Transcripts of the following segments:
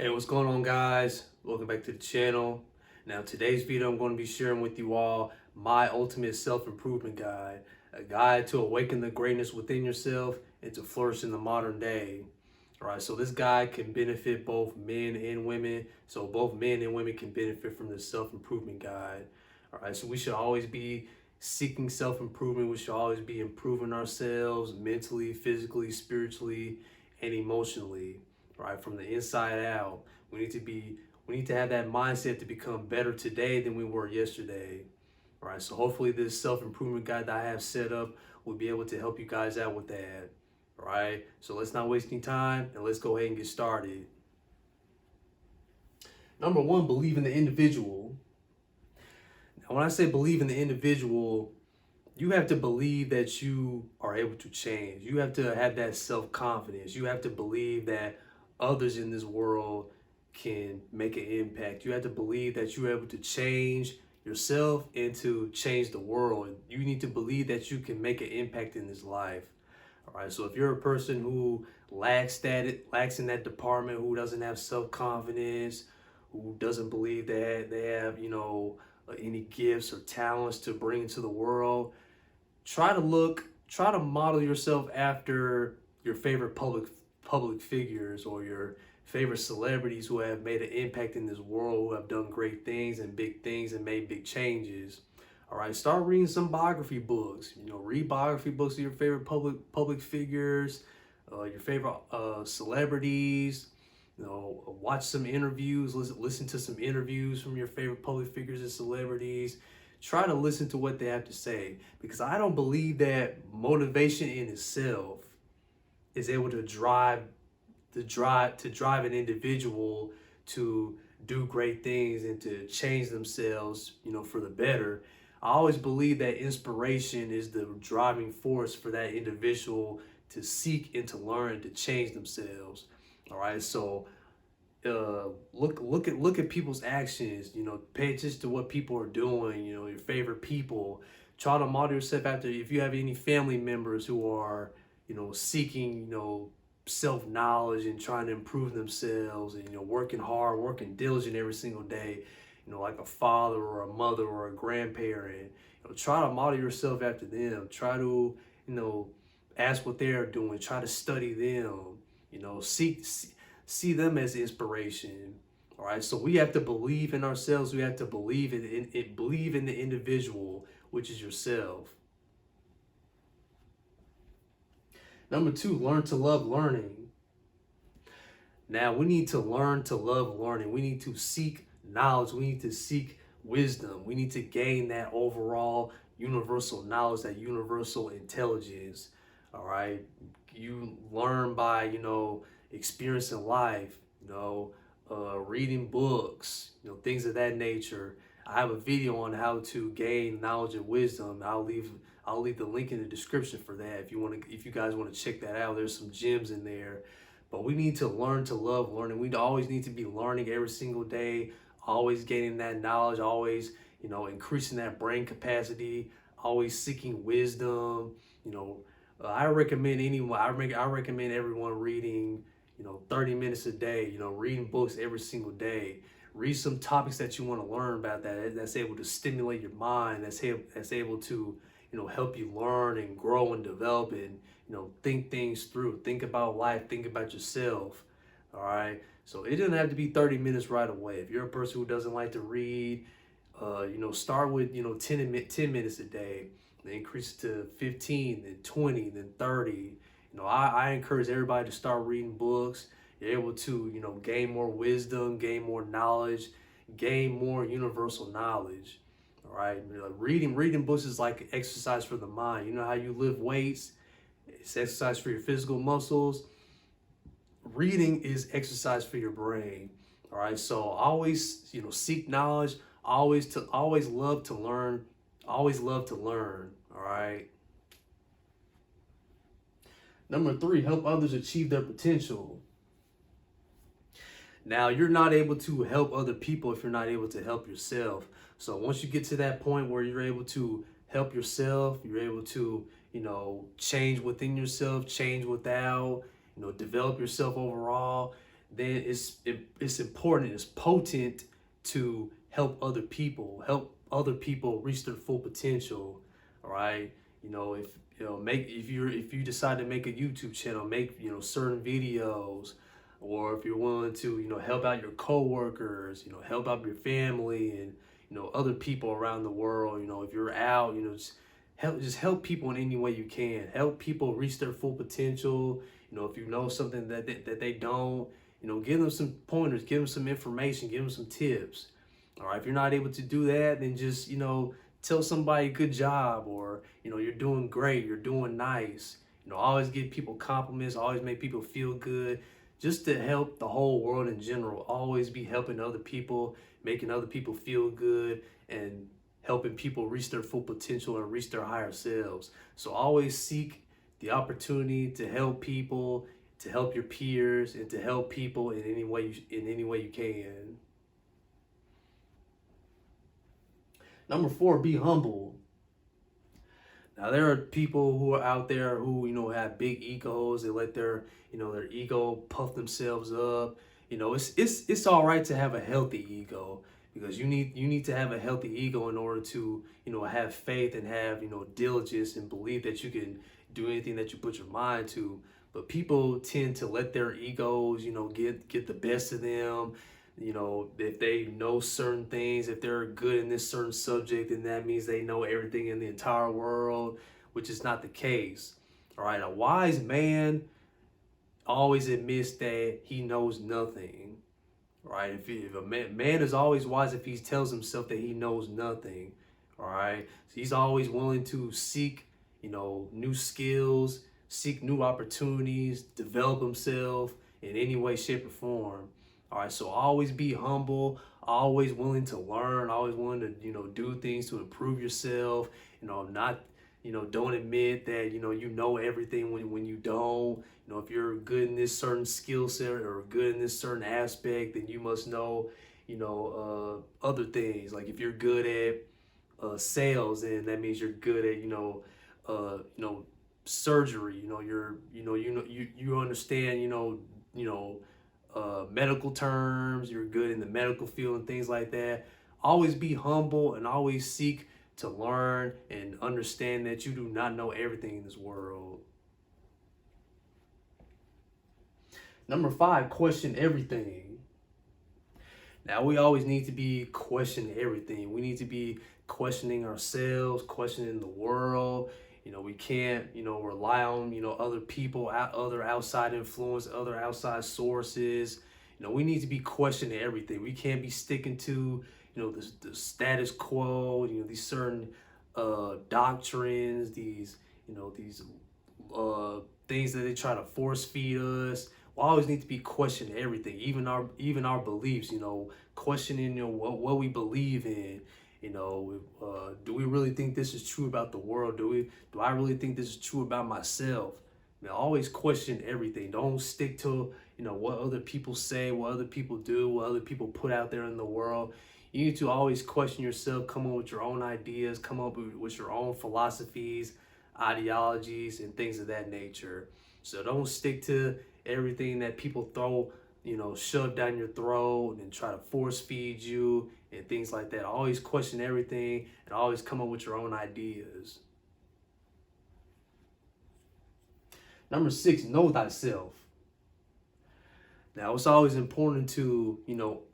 Hey, what's going on, guys? Welcome back to the channel. Now, today's video, I'm going to be sharing with you all my ultimate self-improvement guide, a guide to awaken the greatness within yourself and to flourish in the modern day. All right, so this guide can benefit both men and women. So both men and women can benefit from this self-improvement guide. All right, so we should always be seeking self-improvement. We should always be improving ourselves mentally, physically, spiritually, and emotionally, right? From the inside out. We need to have that mindset to become better today than we were yesterday. Right. So hopefully this self-improvement guide that I have set up will be able to help you guys out with that. Right. So let's not waste any time and let's go ahead and get started. Number one, believe in the individual. Now, when I say believe in the individual, you have to believe that you are able to change. You have to have that self-confidence. You have to believe that others in this world can make an impact. You have to believe that you're able to change yourself and to change the world. You need to believe that you can make an impact in this life. All right. So if you're a person who lacks in that department, who doesn't have self-confidence, who doesn't believe that they have, any gifts or talents to bring into the world, try to model yourself after your favorite public figures or your favorite celebrities who have made an impact in this world, who have done great things and big things and made big changes. All right, start reading some biography books. Read biography books of your favorite public figures, your favorite celebrities. Watch some interviews, listen to some interviews from your favorite public figures and celebrities. Try to listen to what they have to say, because I don't believe that motivation in itself is able to drive an individual to do great things and to change themselves, for the better. I always believe that inspiration is the driving force for that individual to seek and to learn and to change themselves. All right, so look at people's actions. Pay attention to what people are doing. Your favorite people. Try to model yourself after. If you have any family members who are seeking self knowledge and trying to improve themselves, and working hard, working diligent every single day, like a father or a mother or a grandparent. Try to model yourself after them. Try to ask what they're doing. Try to study them. See them as inspiration. All right, so we have to believe in ourselves. We have to believe believe in the individual, which is yourself. Number two, learn to love learning. Now, we need to learn to love learning. We need to seek knowledge. We need to seek wisdom. We need to gain that overall universal knowledge, that universal intelligence. All right, you learn by experiencing life, reading books, things of that nature. I have a video on how to gain knowledge and wisdom. I'll leave the link in the description for that if you guys want to check that out. There's some gems in there. But we need to learn to love learning. We always need to be learning every single day, always gaining that knowledge, always, increasing that brain capacity, always seeking wisdom. I recommend everyone reading 30 minutes a day, reading books every single day. Read some topics that you want to learn about that's able to stimulate your mind, that's able to, help you learn and grow and develop and, think things through. Think about life, think about yourself. All right. So it doesn't have to be 30 minutes right away. If you're a person who doesn't like to read, start with, 10 minutes a day, then increase it to 15, then 20, then 30. I encourage everybody to start reading books. You're able to, gain more wisdom, gain more knowledge, gain more universal knowledge. All right. Reading books is like exercise for the mind. You know how you lift weights? It's exercise for your physical muscles. Reading is exercise for your brain. All right. So always, seek knowledge. Always love to learn. Always love to learn. All right. Number three, help others achieve their potential. Now, you're not able to help other people if you're not able to help yourself. So once you get to that point where you're able to help yourself, you're able to, change within yourself, change without, develop yourself overall, then it's important, it's potent to help other people reach their full potential. All right, if if you decide to make a YouTube channel, make certain videos, or if you're willing to help out your coworkers, help out your family and other people around the world. If you're out, just help people in any way you can. Help people reach their full potential. If you know something that they don't, give them some pointers, give them some information, give them some tips. All right, if you're not able to do that, then just tell somebody good job, or you're doing great, you're doing nice. Always give people compliments, always make people feel good, just to help the whole world in general. Always be helping other people, making other people feel good, and helping people reach their full potential and reach their higher selves. So always seek the opportunity to help people, to help your peers, and to help people in any way you can. Number 4, be humble. Now there are people who are out there who have big egos. They let their ego puff themselves up. It's all right to have a healthy ego, because you need to have a healthy ego in order to have faith and have diligence and believe that you can do anything that you put your mind to. But people tend to let their egos get the best of them. If they know certain things, if they're good in this certain subject, then that means they know everything in the entire world, which is not the case. All right, a wise man always admits that he knows nothing. Right? If a man is always wise if he tells himself that he knows nothing. All right, so he's always willing to seek new skills, seek new opportunities, develop himself in any way, shape, or form. All right, so always be humble, always willing to learn, always willing to do things to improve yourself. Not don't admit that you know everything when you don't. If you're good in this certain skill set or good in this certain aspect, then you must know other things. Like if you're good at sales, then that means you're good at surgery. You understand medical terms. You're good in the medical field and things like that. Always be humble and always seek to learn and understand that you do not know everything in this world. Number 5, question everything. Now we always need to be questioning everything. We need to be questioning ourselves, questioning the world. We can't, rely on, other people, other outside influence, other outside sources. We need to be questioning everything. We can't be sticking to, the status quo, these certain doctrines, these things that they try to force feed us. We always need to be questioning everything, even our beliefs. Questioning what we believe in. Do we really think this is true about the world? Do I really think this is true about myself? Always question everything. Don't stick to what other people say, what other people do, what other people put out there in the world. You need to always question yourself, come up with your own ideas, come up with your own philosophies, ideologies, and things of that nature. So don't stick to everything that people throw, shove down your throat and try to force feed you and things like that. Always question everything and always come up with your own ideas. Number 6, know thyself. Now, it's always important to,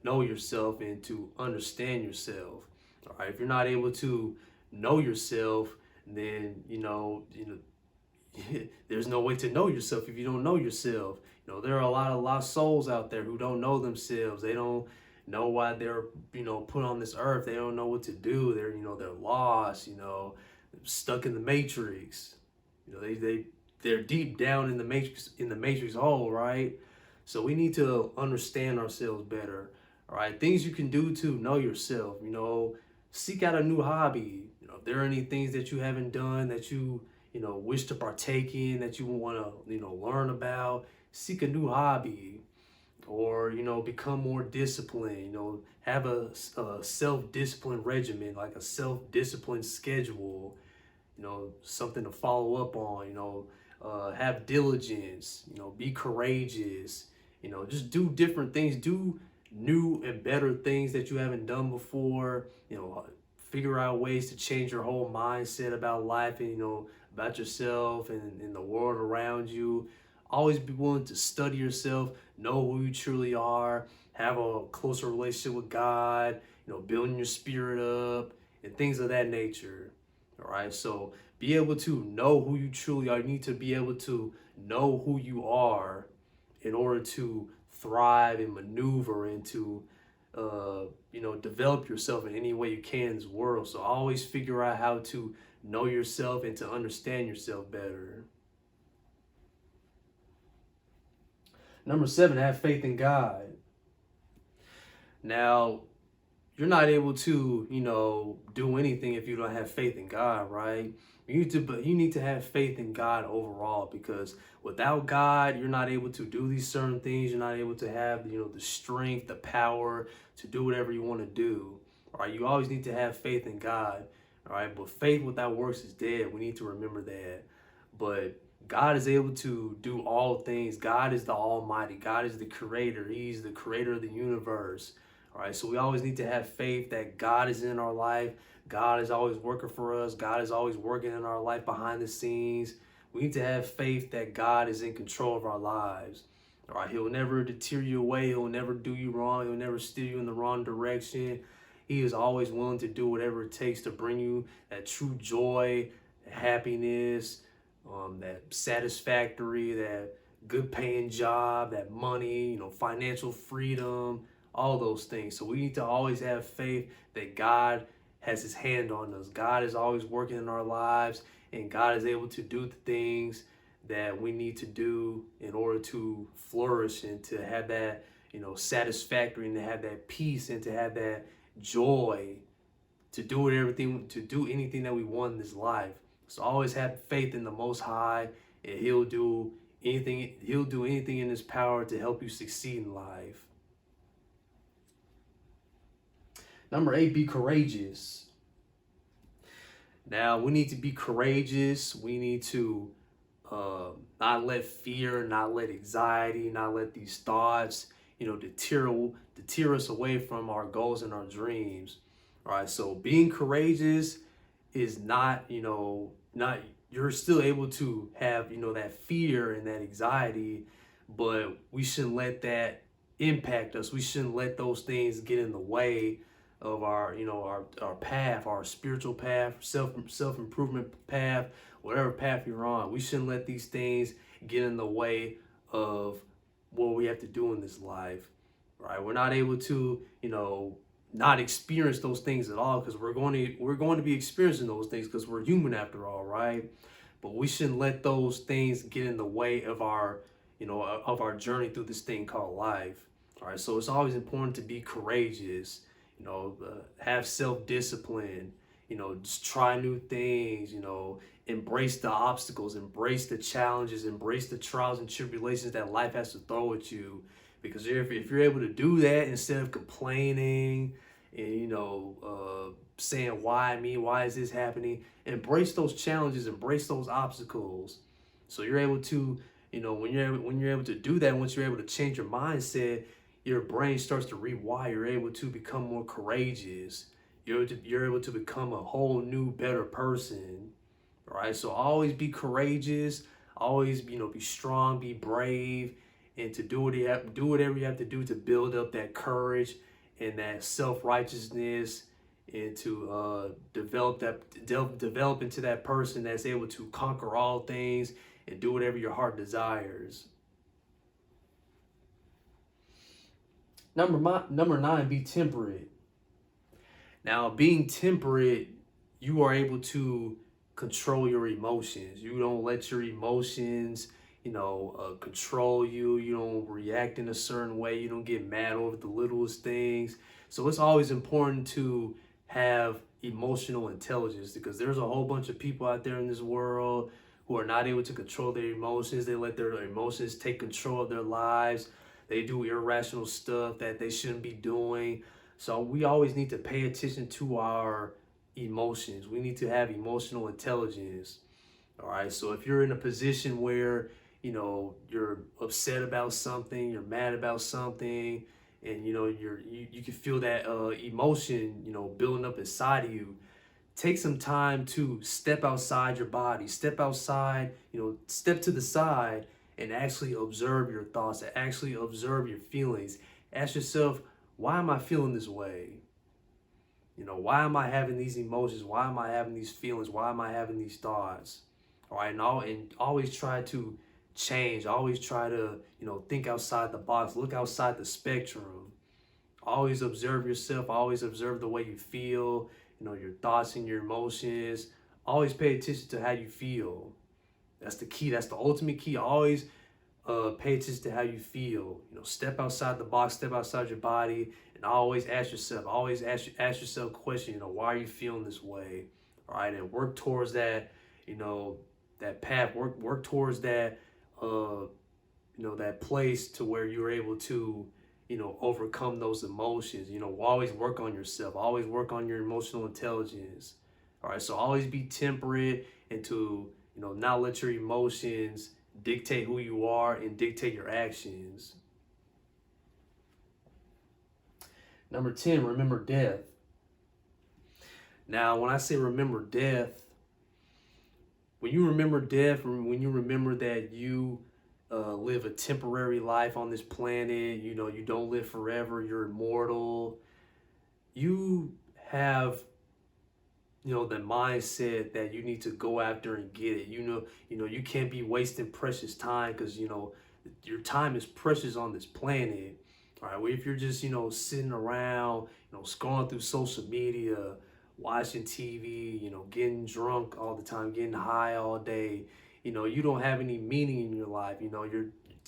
know yourself and to understand yourself. All right, if you're not able to know yourself, then there's no way to know yourself if you don't know yourself. There are a lot of lost souls out there who don't know themselves. They don't know why they're put on this earth. They don't know what to do. They're lost. Stuck in the matrix. They're deep down in the matrix hole, right? So we need to understand ourselves better. All right, things you can do to know yourself. Seek out a new hobby. If there are any things that you haven't done that you wish to partake in, that you want to learn about, seek a new hobby, or become more disciplined. Have a self-discipline regimen, like a self-discipline schedule. Something to follow up on. Have diligence. Be courageous. Just do different things, do new and better things that you haven't done before. Figure out ways to change your whole mindset about life and about yourself and the world around you. Always be willing to study yourself, know who you truly are, have a closer relationship with God, building your spirit up and things of that nature. All right. So be able to know who you truly are. You need to be able to know who you are in order to thrive and maneuver and to develop yourself in any way you can in this world. So always figure out how to know yourself and to understand yourself better. Number 7, have faith in God. Now, you're not able to, do anything if you don't have faith in God, right? You need to have faith in God overall, because without God, you're not able to do these certain things. You're not able to have, the strength, the power to do whatever you want to do. All right, you always need to have faith in God. All right, but faith without works is dead. We need to remember that. But God is able to do all things. God is the Almighty. God is the Creator. He's the Creator of the universe. All right, so we always need to have faith that God is in our life. God is always working for us. God is always working in our life behind the scenes. We need to have faith that God is in control of our lives. All right, He'll never deter you away. He'll never do you wrong. He'll never steer you in the wrong direction. He is always willing to do whatever it takes to bring you that true joy, happiness, that satisfactory, that good paying job, that money, financial freedom, all those things. So we need to always have faith that God has His hand on us. God is always working in our lives, and God is able to do the things that we need to do in order to flourish and to have that, satisfactory, and to have that peace and to have that joy to do anything that we want in this life. So always have faith in the Most High, and He'll do anything. He'll do anything in His power to help you succeed in life. Number 8, be courageous. Now, we need to be courageous. We need to not let fear, not let anxiety, not let these thoughts, deter us away from our goals and our dreams. All right. So being courageous is not, you're still able to have, that fear and that anxiety, but we shouldn't let that impact us. We shouldn't let those things get in the way of our path, our spiritual path, self-improvement path, whatever path you're on. We shouldn't let these things get in the way of what we have to do in this life, right? We're not able to, not experience those things at all, because we're going to be experiencing those things because we're human after all, right? But we shouldn't let those things get in the way of our, of our journey through this thing called life. All right, so it's always important to be courageous, have self-discipline, just try new things, embrace the obstacles, embrace the challenges, embrace the trials and tribulations that life has to throw at you. Because if you're able to do that instead of complaining and, saying, why me, why is this happening, embrace those challenges, embrace those obstacles. So you're able to, when you're able to do that, once you're able to change your mindset, your brain starts to rewire. You're able to become more courageous. You're able to become a whole new, better person. All right. So always be courageous. Always, be strong, be brave, and to do whatever you have to do to build up that courage and that self-righteousness, and to develop into that person that's able to conquer all things and do whatever your heart desires. Number 9, be temperate. Now, being temperate, you are able to control your emotions. You don't let your emotions, control you. You don't react in a certain way. You don't get mad over the littlest things. So it's always important to have emotional intelligence, because there's a whole bunch of people out there in this world who are not able to control their emotions. They let their emotions take control of their lives. They do irrational stuff that they shouldn't be doing. So we always need to pay attention to our emotions. We need to have emotional intelligence. All right. So if you're in a position where, you're upset about something, you're mad about something, and you can feel that emotion, building up inside of you. Take some time to step outside your body, step outside, step to the side and actually observe your thoughts, and actually observe your feelings. Ask yourself, why am I feeling this way? Why am I having these emotions? Why am I having these feelings? Why am I having these thoughts? All right, and always try to change. Always try to, think outside the box, look outside the spectrum. Always observe yourself. Always observe the way you feel, your thoughts and your emotions. Always pay attention to how you feel. That's the key. That's the ultimate key. Always pay attention to how you feel. Step outside the box, step outside your body, and always ask yourself. Always ask yourself a question. Why are you feeling this way? All right, and work towards that. That path. Work towards that. That place to where you're able to, overcome those emotions. Always work on yourself. Always work on your emotional intelligence. All right, so always be temperate and to, not let your emotions dictate who you are and dictate your actions. Number 10, remember death. Now, when I say remember death, when you remember death, when you remember that you live a temporary life on this planet, you don't live forever, you're immortal, you have the mindset that you need to go after and get it. You can't be wasting precious time, because your time is precious on this planet. All right, well, if you're just sitting around, scrolling through social media, watching TV, getting drunk all the time, getting high all day, you don't have any meaning in your life.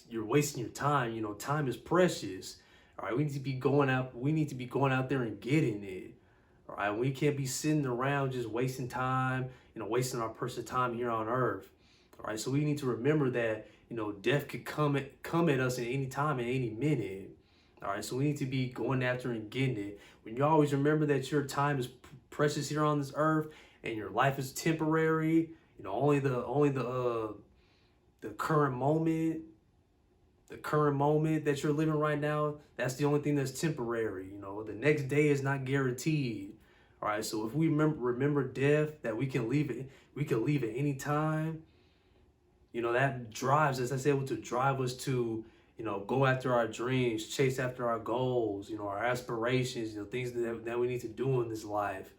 You're wasting your time. Time is precious. All right, we need to be going out. We need to be going out there and getting it. All right, we can't be sitting around just wasting time, wasting our personal time here on earth. All right, so we need to remember that, death could come at us at any time, at any minute. All right, so we need to be going after and getting it. When you always remember that your time is precious here on this earth and your life is temporary, only the current moment, that you're living right now, that's the only thing that's temporary. The next day is not guaranteed. All right, so if we remember death, that we can leave at any time, that drives us, that's able to drive us to, go after our dreams, chase after our goals, our aspirations, things that we need to do in this life.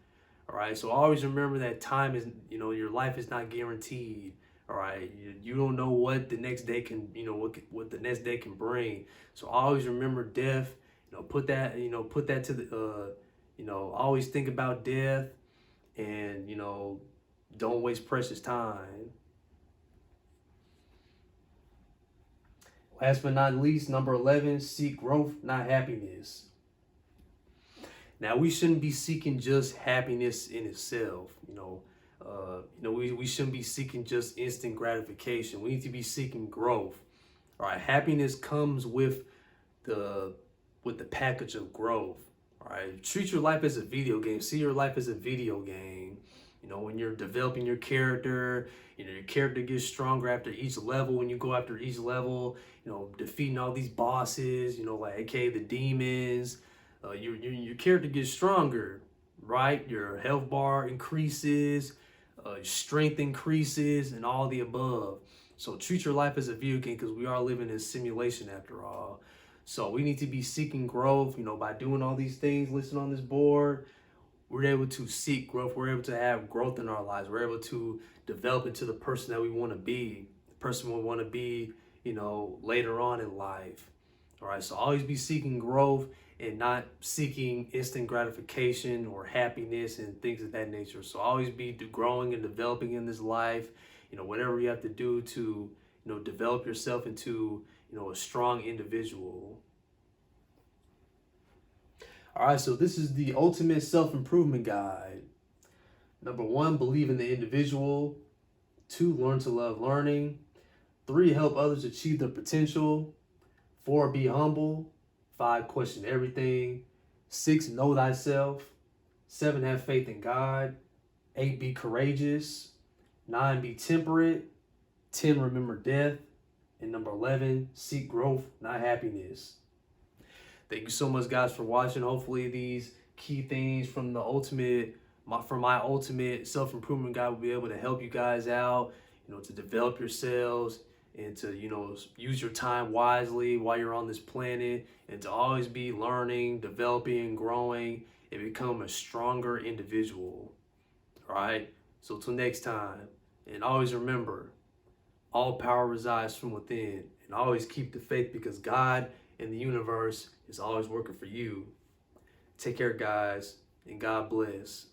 All right, so always remember that time is, your life is not guaranteed. All right, you don't know what the next day can, what the next day can bring. So always remember death. Put that to the, always think about death, and don't waste precious time. Last but not least, number 11, seek growth, not happiness. Now, we shouldn't be seeking just happiness in itself. We shouldn't be seeking just instant gratification. We need to be seeking growth. All right, happiness comes with the package of growth. All right, treat your life as a video game. See your life as a video game. When you're developing your character, your character gets stronger after each level. When you go after each level, defeating all these bosses, like AKA the demons, your character gets stronger, right? Your health bar increases, strength increases, and all the above. So treat your life as a video game, because we are living in a simulation after all. So we need to be seeking growth, by doing all these things listed on this board. We're able to seek growth. We're able to have growth in our lives. We're able to develop into the person that we want to be, the person we want to be, later on in life. All right, so always be seeking growth and not seeking instant gratification or happiness and things of that nature. So always be growing and developing in this life, whatever you have to do to, develop yourself into, a strong individual. All right, so this is the ultimate self-improvement guide. Number 1, believe in the individual. 2, learn to love learning. 3, help others achieve their potential. 4, be humble. 5, question everything. 6, know thyself. 7, have faith in God. 8, be courageous. 9, be temperate. 10, remember death. And number 11, seek growth, not happiness. Thank you so much, guys, for watching. Hopefully these key things from my ultimate self-improvement guide will be able to help you guys out, to develop yourselves and to, use your time wisely while you're on this planet, and to always be learning, developing, growing, and become a stronger individual. All right? So till next time, and always remember, all power resides from within, and always keep the faith because God and the universe is always working for you. Take care, guys, and God bless.